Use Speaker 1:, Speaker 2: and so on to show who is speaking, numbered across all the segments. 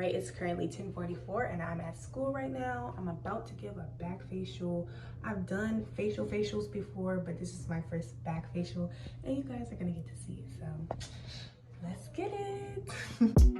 Speaker 1: right, it's currently 10:44 and I'm at school right now. I'm about to give a back facial. I've done facials before, but this is my first back facial and you guys are gonna get to see it. So let's get it.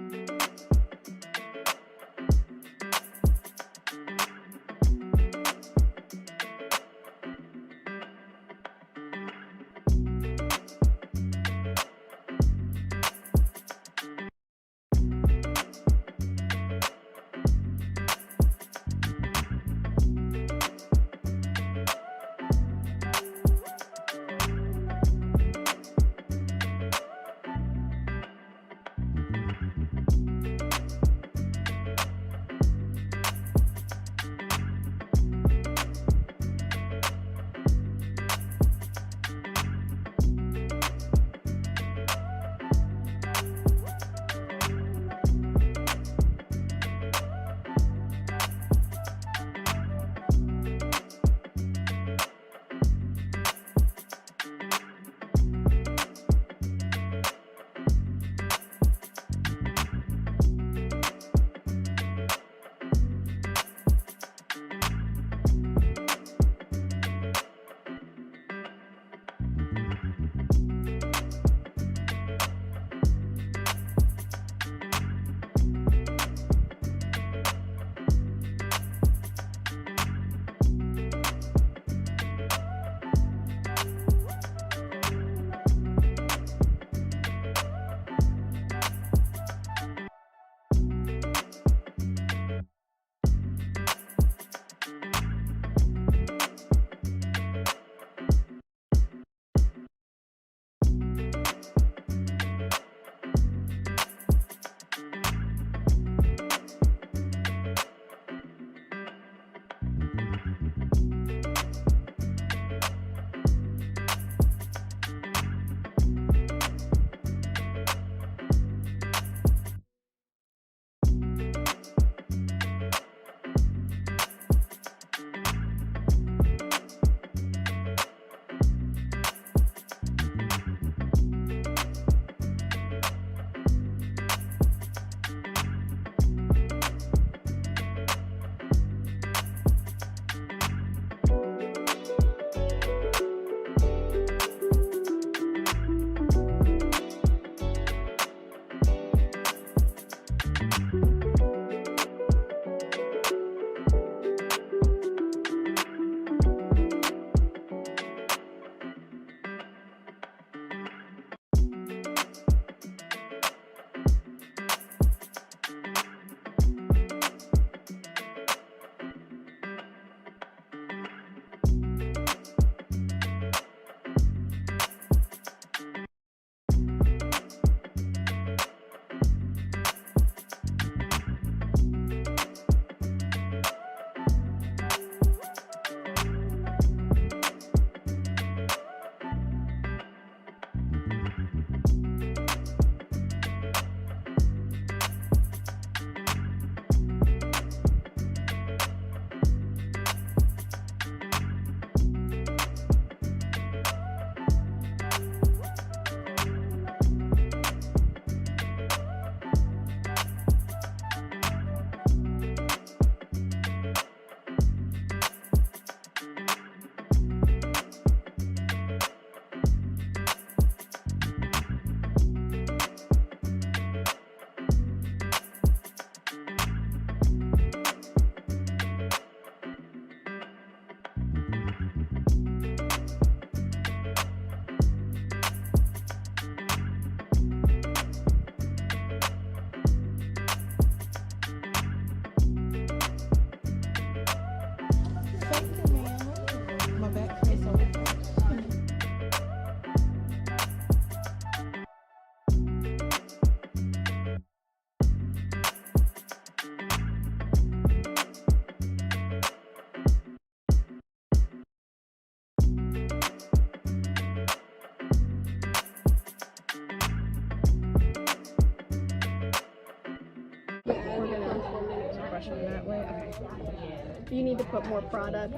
Speaker 2: brush them that way. Okay. You need to put more product.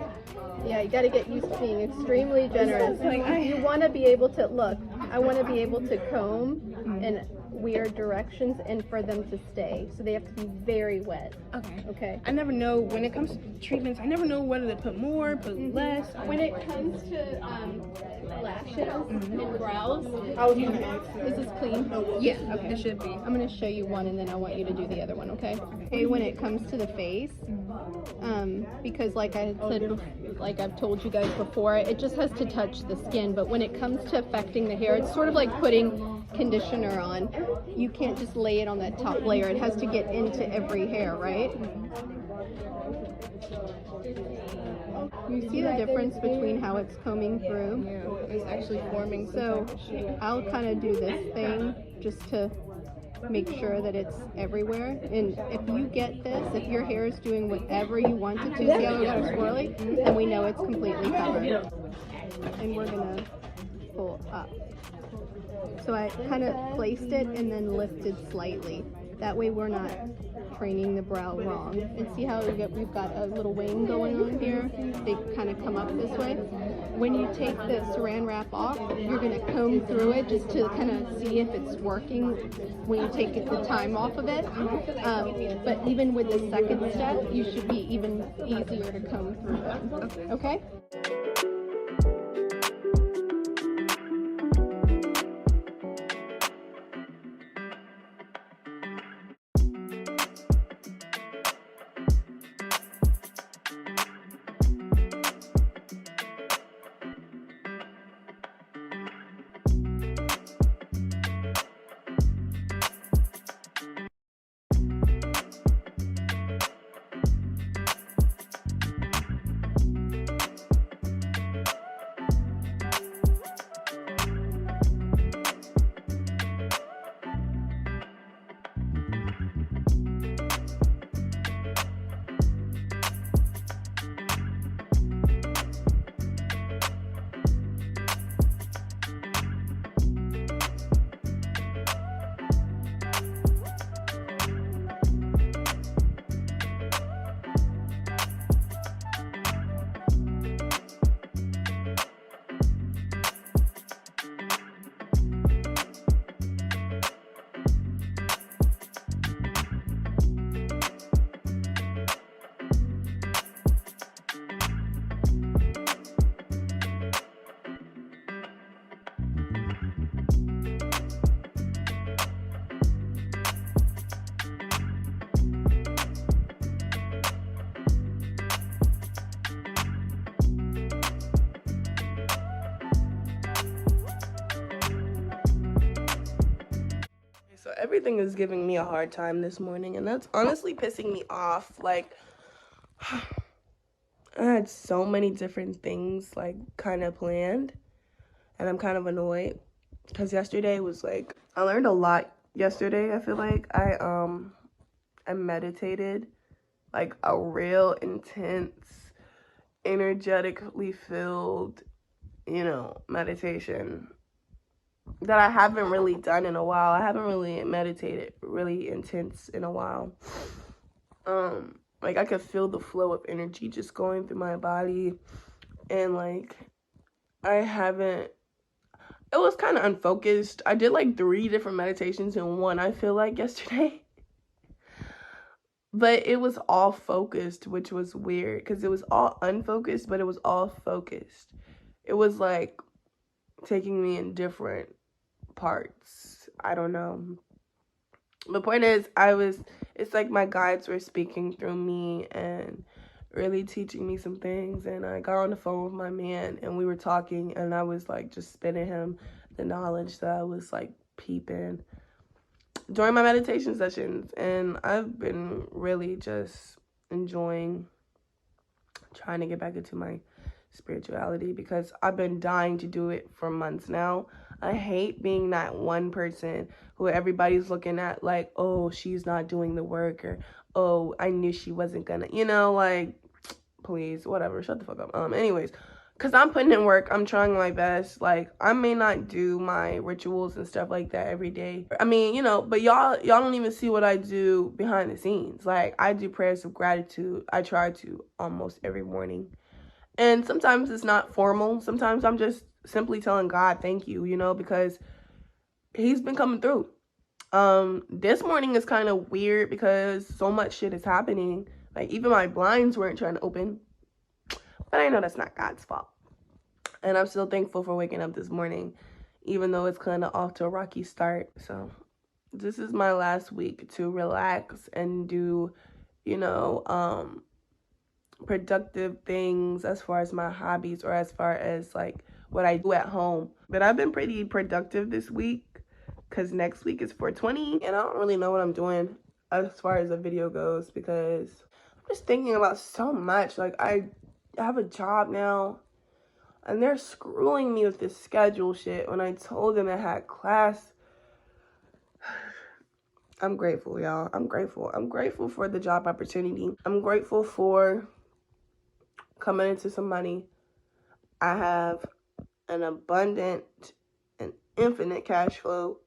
Speaker 2: Yeah, you got to get used to being extremely generous. Like you want to be able to look. I want to be able to comb and weird directions and for them to stay. So they have to be very wet.
Speaker 1: Okay.
Speaker 2: Okay.
Speaker 1: I never know when it comes to treatments. I never know whether to put more, put less.
Speaker 2: When it comes to lashes and brows,
Speaker 1: I was gonna ask.
Speaker 2: is this clean?
Speaker 1: Yeah. Okay. It should be.
Speaker 2: I'm gonna show you one and then I want you to do the other one, okay? Okay, when it comes to the face, because like I said, like I've told you guys before, it just has to touch the skin, but when it comes to affecting the hair, it's sort of like putting conditioner on. You can't just lay it on that top layer. It has to get into every hair, right? You see the difference between how it's combing through?
Speaker 1: Yeah, it's actually forming.
Speaker 2: So I'll kind of do this thing just to make sure that it's everywhere. And if you get this, if your hair is doing whatever you want it to, see how it got swirly, then we know it's completely covered. And we're gonna pull up. So I kind of placed it and then lifted slightly. That way we're not training the brow wrong. And see how we've got a little wing going on here? They kind of come up this way. When you take the saran wrap off, you're going to comb through it just to kind of see if it's working when you take the time off of it. But even with the second step, you should be even easier to comb through them. Okay?
Speaker 3: So everything is giving me a hard time this morning, and that's honestly pissing me off. Like, I had so many different things, like, kind of planned, and I'm kind of annoyed, because yesterday was, like, I learned a lot yesterday. I feel like I meditated, like, a real intense, energetically filled, meditation that I haven't really done in a while. I haven't really meditated really intense in a while. Like, I could feel the flow of energy just going through my body, and like, it was kind of unfocused. I did like 3 different meditations in one, I feel like, yesterday. But it was all focused, which was weird, because it was all unfocused, but it was all focused. It was like taking me in different parts. I don't know. The point is, it's like my guides were speaking through me and really teaching me some things. And I got on the phone with my man and we were talking, and I was like just spinning him the knowledge that I was like peeping during my meditation sessions. And I've been really just enjoying trying to get back into my spirituality, because I've been dying to do it for months now. I hate being that one person who everybody's looking at like, oh, she's not doing the work, or oh, I knew she wasn't gonna, like, please, whatever, shut the fuck up. Anyways, because I'm putting in work, I'm trying my best. Like, I may not do my rituals and stuff like that every day. I mean, but y'all don't even see what I do behind the scenes. Like, I do prayers of gratitude. I try to almost every morning. And sometimes it's not formal. Sometimes I'm just simply telling God thank you, because he's been coming through. This morning is kind of weird because so much shit is happening. Like, even my blinds weren't trying to open. But I know that's not God's fault. And I'm still thankful for waking up this morning, even though it's kind of off to a rocky start. So this is my last week to relax and do, you know, productive things as far as my hobbies or as far as like what I do at home. But I've been pretty productive this week because next week is 420 and I don't really know what I'm doing as far as the video goes because I'm just thinking about so much. Like, I have a job now and they're screwing me with this schedule shit when I told them I had class. I'm grateful, y'all. I'm grateful. I'm grateful for the job opportunity. I'm grateful for coming into some money. I have an abundant and infinite cash flow.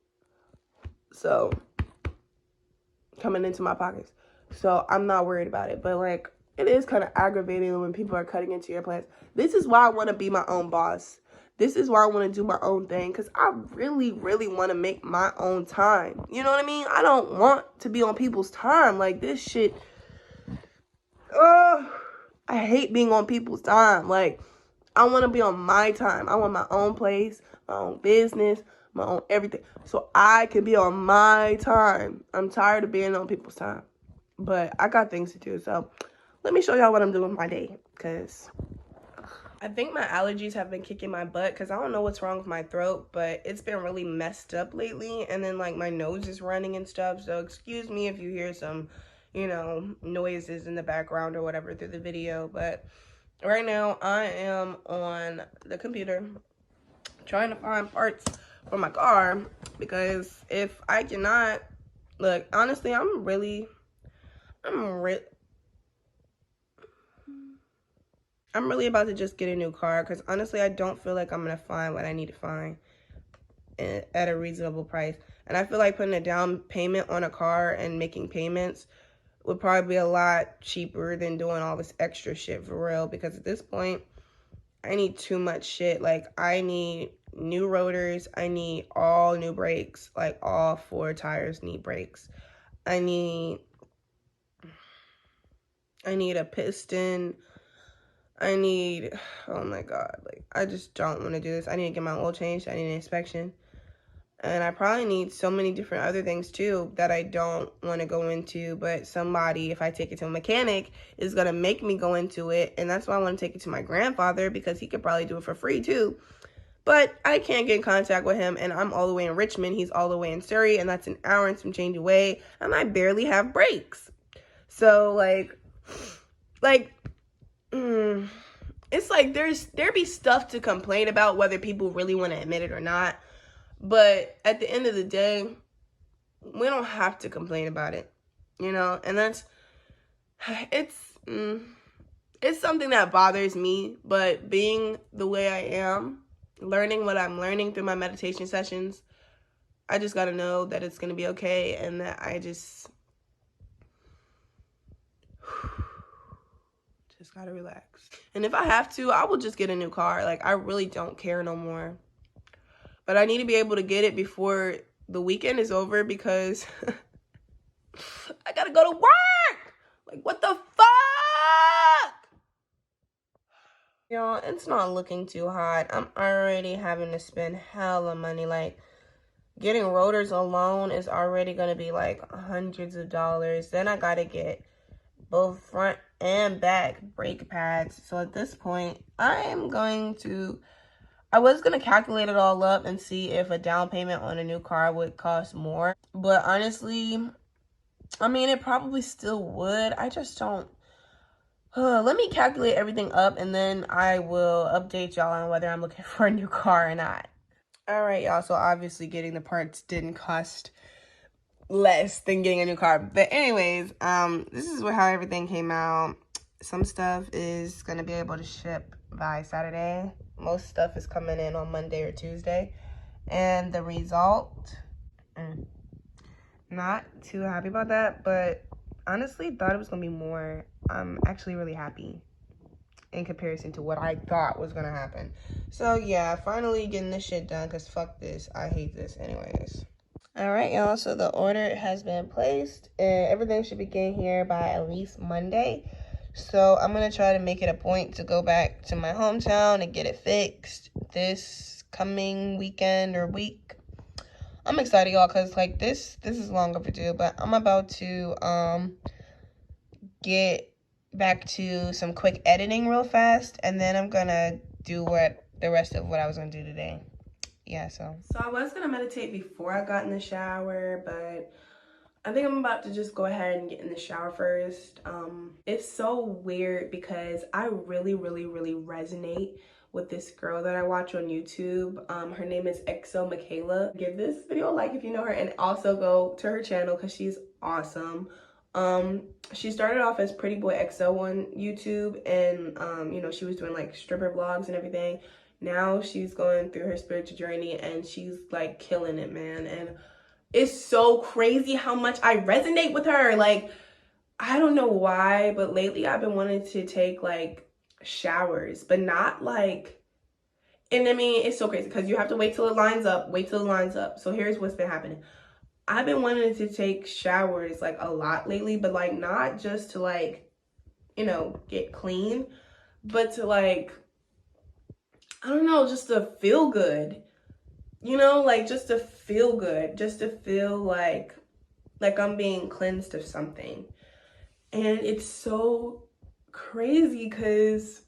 Speaker 3: So, coming into my pockets. So, I'm not worried about it. But, like, it is kind of aggravating when people are cutting into your plans. This is why I want to be my own boss. This is why I want to do my own thing. Because I really, really want to make my own time. You know what I mean? I don't want to be on people's time. Like, this shit. I hate being on people's time. Like, I want to be on my time. I want my own place, my own business, my own everything. So I can be on my time. I'm tired of being on people's time. But I got things to do. So let me show y'all what I'm doing with my day. Because I think my allergies have been kicking my butt. Because I don't know what's wrong with my throat. But it's been really messed up lately. And then, like, my nose is running and stuff. So excuse me if you hear some, you know, noises in the background or whatever through the video. But right now, I am on the computer trying to find parts for my car. Because if I cannot, look, honestly, I'm really about to just get a new car. Because honestly, I don't feel like I'm going to find what I need to find at a reasonable price. And I feel like putting a down payment on a car and making payments would probably be a lot cheaper than doing all this extra shit for real. Because at this point, I need too much shit. Like, I need new rotors. I need all new brakes. Like, all 4 tires need brakes. I need a piston. Oh my God. Like, I just don't want to do this. I need to get my oil changed. I need an inspection. And I probably need so many different other things too that I don't want to go into. But somebody, if I take it to a mechanic, is going to make me go into it. And that's why I want to take it to my grandfather, because he could probably do it for free too. But I can't get in contact with him, and I'm all the way in Richmond. He's all the way in Surrey, and that's an hour and some change away. And I barely have brakes. So, it's like there be stuff to complain about, whether people really want to admit it or not. But at the end of the day, we don't have to complain about it, you know? And it's something that bothers me. But being the way I am, learning what I'm learning through my meditation sessions, I just got to know that it's going to be okay, and that I just got to relax. And if I have to, I will just get a new car. Like, I really don't care no more. But I need to be able to get it before the weekend is over, because I got to go to work. Like, what the fuck? Y'all, it's not looking too hot. I'm already having to spend hella money. Like, getting rotors alone is already going to be like hundreds of dollars. Then I got to get both front and back brake pads. So at this point, I was going to calculate it all up and see if a down payment on a new car would cost more. But honestly, I mean, it probably still would. I just don't. Let me calculate everything up, and then I will update y'all on whether I'm looking for a new car or not. All right, y'all. So obviously getting the parts didn't cost less than getting a new car. But anyways, this is how everything came out. Some stuff is going to be able to ship by Saturday. Most stuff is coming in on Monday or Tuesday. And the result, not too happy about that, but honestly thought it was going to be more. I'm actually really happy in comparison to what I thought was going to happen. So yeah, finally getting this shit done, because fuck this. I hate this anyways. All right, y'all, so the order has been placed and everything should be getting here by at least Monday. So I'm gonna try to make it a point to go back to my hometown and get it fixed this coming weekend or week. I'm excited, y'all, because like this is long overdue, but I'm about to get back to some quick editing real fast, and then I'm gonna do the rest of what I was gonna do today. Yeah, so I was gonna meditate before I got in the shower, but I think I'm about to just go ahead and get in the shower first. It's so weird because I really resonate with this girl that I watch on YouTube. Her name is Exo Michaela. Give this video a like if you know her, and also go to her channel because she's awesome. She started off as Pretty Boy Exo on YouTube, and you know, she was doing like stripper vlogs and everything. Now she's going through her spiritual journey and she's like killing it, man. And it's so crazy how much I resonate with her. Like, I don't know why, but lately I've been wanting to take like showers, but not like, and I mean, it's so crazy because you have to wait till it lines up, So here's what's been happening. I've been wanting to take showers like a lot lately, but like not just to like, you know, get clean, but to like, I don't know, just to feel good, you know, like just to feel good, just to feel like I'm being cleansed of something. And it's so crazy because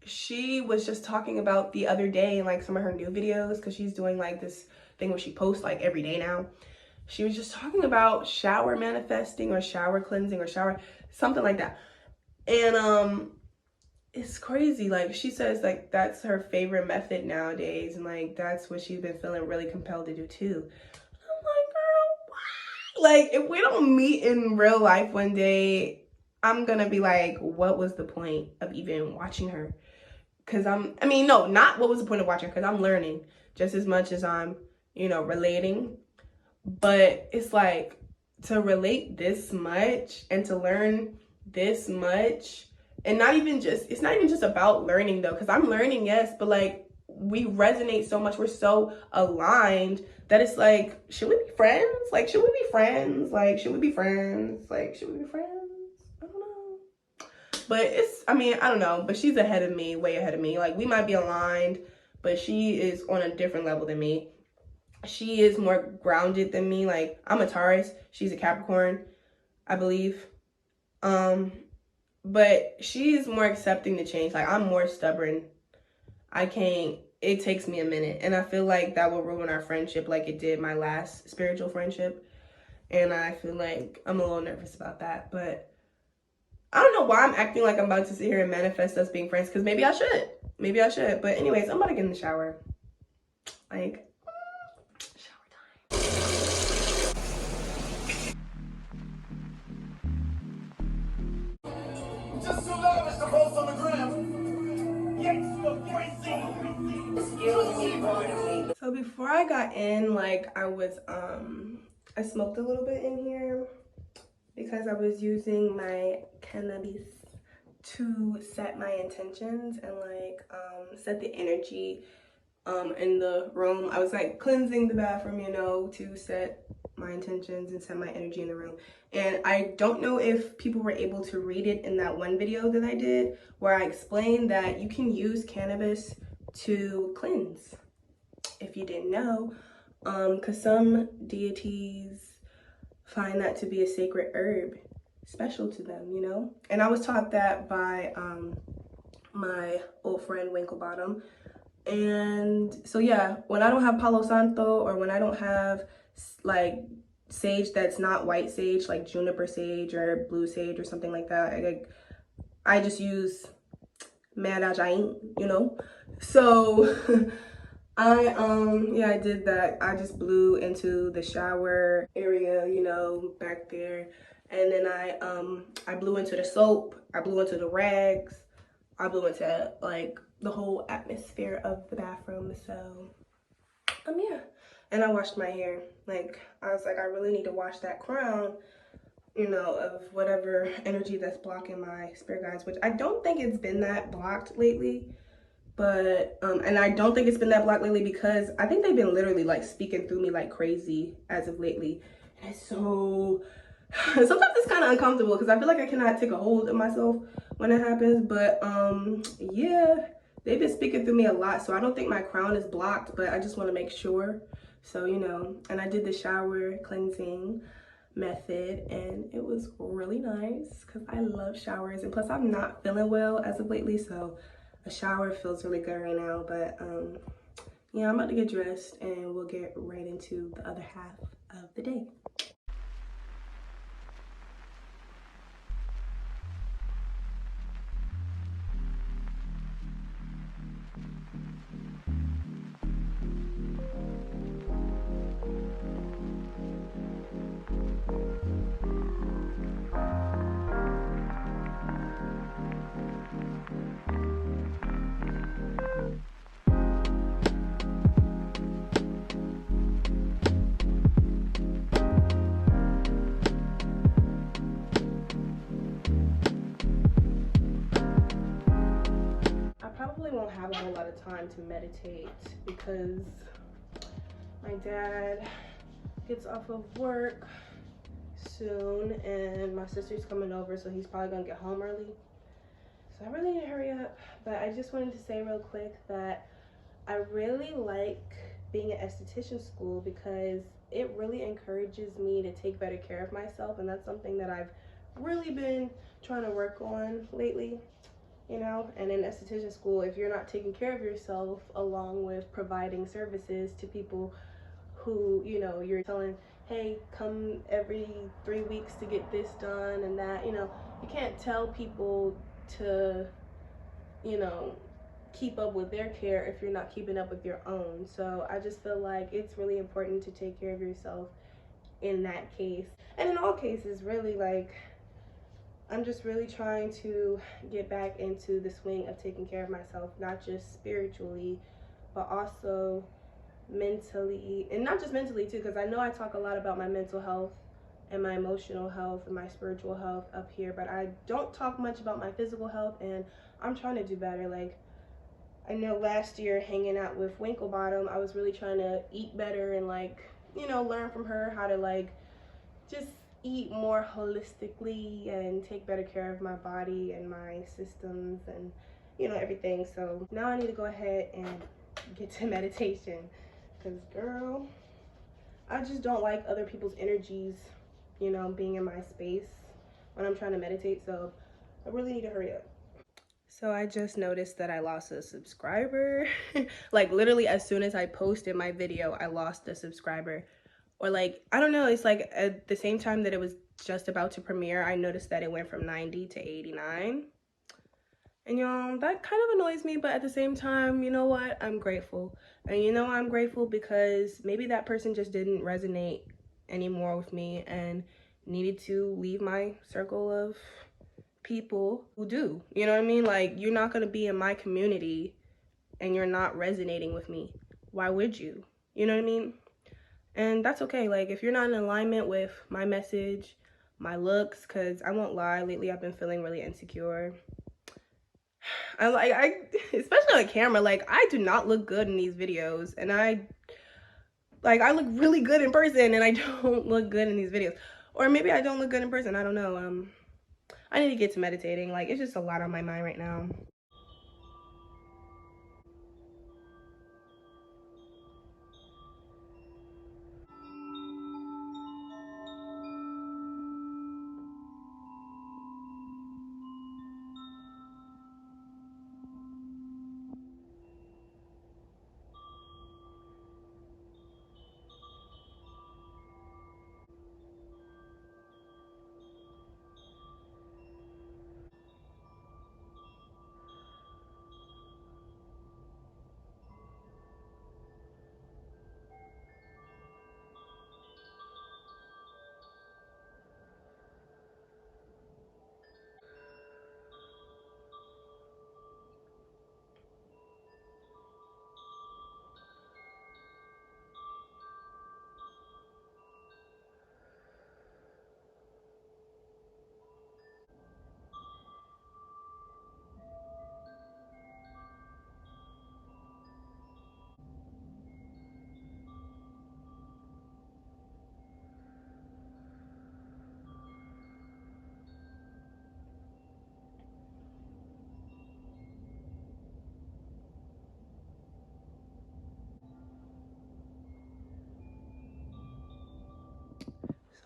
Speaker 3: she was just talking about the other day in like some of her new videos, because she's doing like this thing where she posts like every day now. She was just talking about shower manifesting or shower cleansing or shower, something like that. And it's crazy. Like, she says like that's her favorite method nowadays, and like that's what she's been feeling really compelled to do too. I'm like, girl, what? Like, if we don't meet in real life one day, I'm gonna be like, what was the point of even watching her? Because I mean, no, not what was the point of watching her, because I'm learning just as much as I'm, you know, relating. But it's like, to relate this much and to learn this much, and it's not even just about learning though, because I'm learning, yes, but like we resonate so much, we're so aligned that it's like, should we be friends? Like, should we be friends? Like, should we be friends? Like, should we be friends? I don't know. But it's, I mean, I don't know, but she's ahead of me, way ahead of me. Like, we might be aligned, but she is on a different level than me. She is more grounded than me. Like, I'm a Taurus, she's a Capricorn, I believe. But she's more accepting the change. Like, I'm more stubborn. It takes me a minute. And I feel like that will ruin our friendship like it did my last spiritual friendship. And I feel like I'm a little nervous about that. But I don't know why I'm acting like I'm about to sit here and manifest us being friends. Because maybe I should. Maybe I should. But anyways, I'm about to get in the shower. Like,
Speaker 4: Just so lavish to post on the gram.
Speaker 1: so before I got in, like, I smoked a little bit in here because I was using my cannabis to set my intentions and like set the energy in the room. I was like cleansing the bathroom, you know, to set my intentions and set my energy in the room. And I don't know if people were able to read it in that one video that I did where I explained that you can use cannabis to cleanse, if you didn't know, because some deities find that to be a sacred herb special to them, you know. And I was taught that by my old friend Winklebottom. And so yeah, when I don't have Palo Santo, or when I don't have like sage that's not white sage, like juniper sage or blue sage or something like that, I just use Mandajain, you know. So I did that. I just blew into the shower area, you know, back there, and then I blew into the soap, I blew into the rags, I blew into like the whole atmosphere of the bathroom. So yeah, and I washed my hair. Like, I was like, I really need to wash that crown, you know, of whatever energy that's blocking my spirit guides, which I don't think it's been that blocked lately, But and I don't think it's been that blocked lately because I think they've been literally like speaking through me like crazy as of lately. And it's so sometimes it's kind of uncomfortable because I feel like I cannot take a hold of myself when it happens. But yeah, they've been speaking through me a lot, so I don't think my crown is blocked, but I just want to make sure. So, you know, and I did the shower cleansing method and it was really nice because I love showers, and plus I'm not feeling well as of lately, so a shower feels really good right now. But yeah, I'm about to get dressed and we'll get right into the other half of the day. I probably won't have a whole lot of time to meditate because my dad gets off of work soon and my sister's coming over, so he's probably gonna get home early. So I really need to hurry up. But I just wanted to say real quick that I really like being at esthetician school because it really encourages me to take better care of myself, and that's something that I've really been trying to work on lately. You know, and in esthetician school, if you're not taking care of yourself along with providing services to people who, you know, you're telling, hey, come every 3 weeks to get this done and that, you know, you can't tell people to, you know, keep up with their care if you're not keeping up with your own. So I just feel like it's really important to take care of yourself in that case, and in all cases, really. Like, I'm just really trying to get back into the swing of taking care of myself, not just spiritually, but also mentally, and not just mentally too, because I know I talk a lot about my mental health and my emotional health and my spiritual health up here, but I don't talk much about my physical health, and I'm trying to do better. Like, I know last year hanging out with Winklebottom, I was really trying to eat better and, like, you know, learn from her how to, like, just eat more holistically and take better care of my body and my systems and, you know, everything. So now I need to go ahead and get to meditation because, girl, I just don't like other people's energies, you know, being in my space when I'm trying to meditate. So I really need to hurry up. So I just noticed that I lost a subscriber. Like, literally as soon as I posted my video, I lost a subscriber. Or, like, I don't know, it's like at the same time that it was just about to premiere, I noticed that it went from 90 to 89. And, y'all, that kind of annoys me, but at the same time, you know what? I'm grateful. And you know I'm grateful because maybe that person just didn't resonate anymore with me and needed to leave my circle of people who do. You know what I mean? Like, you're not going to be in my community and you're not resonating with me. Why would you? You know what I mean? And that's okay. Like, if you're not in alignment with my message, my looks, because I won't lie, lately I've been feeling really insecure. I especially on camera, like, I do not look good in these videos, and I look really good in person and I don't look good in these videos. Or maybe I don't look good in person, I don't know. I need to get to meditating. Like, it's just a lot on my mind right now.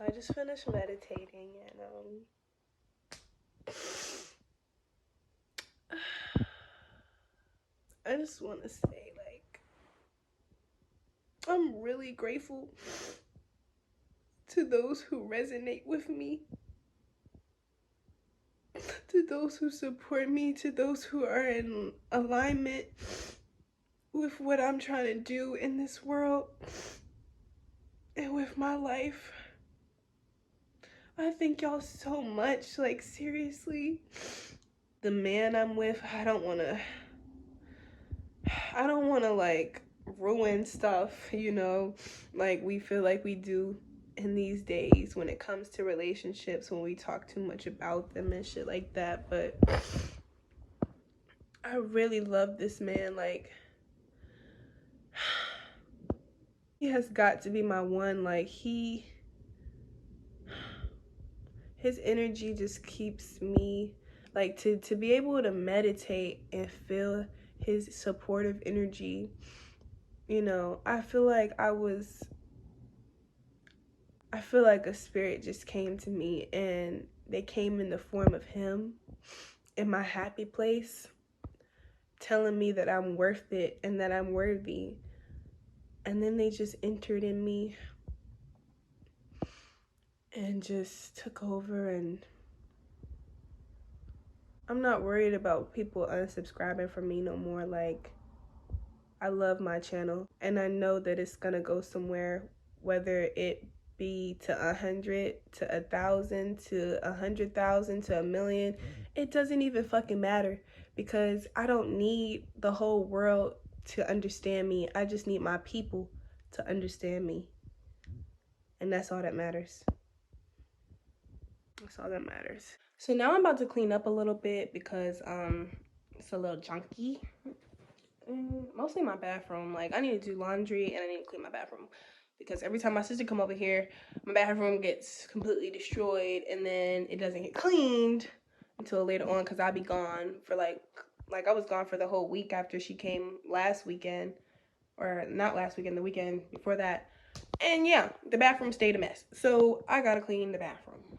Speaker 3: I just finished meditating and I just want to say, like, I'm really grateful to those who resonate with me, to those who support me, to those who are in alignment with what I'm trying to do in this world and with my life. I thank y'all so much. Like, seriously, the man I'm with, I don't want to like ruin stuff, you know, like we feel like we do in these days when it comes to relationships, when we talk too much about them and shit like that. But I really love this man. Like, he has got to be my one. Like, his energy just keeps me, like, to be able to meditate and feel his supportive energy. You know, I feel like a spirit just came to me, and they came in the form of him in my happy place, telling me that I'm worth it and that I'm worthy. And then they just entered in me and just took over, and I'm not worried about people unsubscribing from me no more. Like, I love my channel, and I know that it's gonna go somewhere, whether it be to 100, to 1,000, to 100,000, to 1,000,000. It doesn't even fucking matter, because I don't need the whole world to understand me. I just need my people to understand me, and that's all that matters. That's all that matters. So now I'm about to clean up a little bit because it's a little junky. Mostly my bathroom. Like, I need to do laundry and I need to clean my bathroom, because every time my sister come over here, my bathroom gets completely destroyed, and then it doesn't get cleaned until later on, because I'll be gone for like I was gone for the whole week after she came last weekend, or not last weekend, the weekend before that. And yeah, the bathroom stayed a mess, so I gotta clean the bathroom.